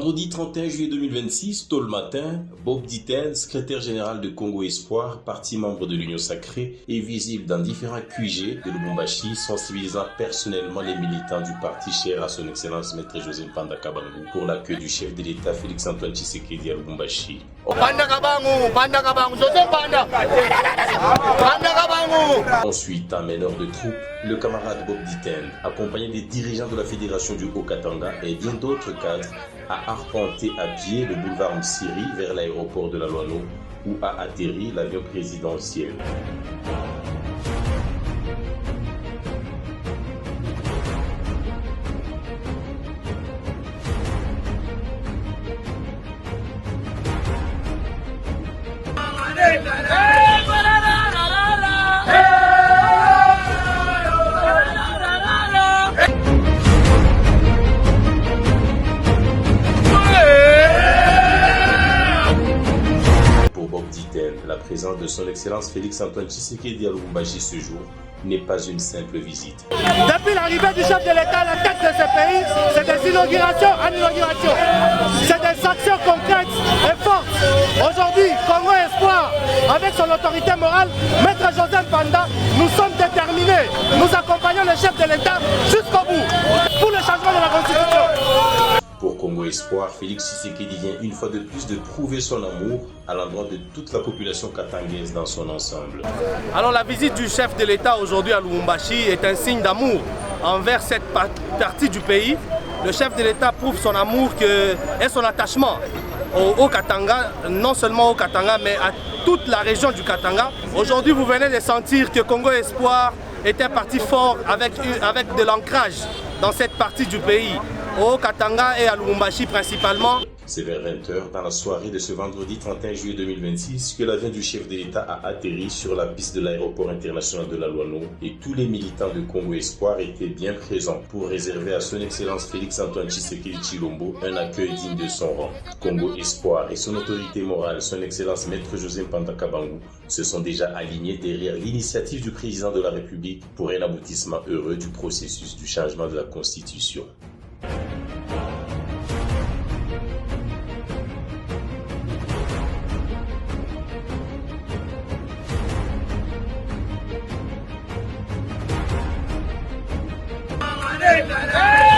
vendredi 31 juillet 2026, tôt le matin, Bob Diten, secrétaire général de Congo Espoir, parti membre de l'Union Sacrée, est visible dans différents QG de Lubumbashi, sensibilisant personnellement les militants du parti cher à son excellence Maître José Mpanda Kabangu pour l'accueil du chef de l'État Félix Antoine Tshisekedi à Lubumbashi. Ensuite, en meneur de troupes, le camarade Bob Diten, accompagné des dirigeants de la fédération du Haut-Katanga et bien d'autres cadres, a arpenté à pied le boulevard Msiri vers l'aéroport de la Loano où a atterri l'avion présidentiel. La présence de son excellence Félix Antoine Tshisekedi à Lubumbashi ce jour n'est pas une simple visite. Depuis l'arrivée du chef de l'État à la tête de ce pays, c'est des inaugurations en inauguration. C'est des actions concrètes et fortes. Aujourd'hui, Congo Espoir, avec son autorité morale, Maître José Mpanda, nous sommes déterminés. Nous accompagnons le chef de l'État jusqu'au bout pour le changement de la Constitution. Pour Congo Espoir, Félix Tshisekedi vient une fois de plus de prouver son amour à l'endroit de toute la population katangaise dans son ensemble. Alors la visite du chef de l'État aujourd'hui à Lubumbashi est un signe d'amour envers cette partie du pays. Le chef de l'État prouve son amour et son attachement au Katanga, non seulement au Katanga, mais à toute la région du Katanga. Aujourd'hui, vous venez de sentir que Congo Espoir est un parti fort avec de l'ancrage dans cette partie du pays. Au Katanga et à Lubumbashi principalement. C'est vers 20h dans la soirée de ce vendredi 31 juillet 2026 que l'avion du chef de l'État a atterri sur la piste de l'aéroport international de la Loano et tous les militants de Congo Espoir étaient bien présents pour réserver à son excellence Félix Antoine Tshisekedi Tshilombo un accueil digne de son rang. Congo Espoir et son autorité morale, son excellence Maître José Mpanda Kabangu, se sont déjà alignés derrière l'initiative du président de la République pour un aboutissement heureux du processus du changement de la Constitution. Hey!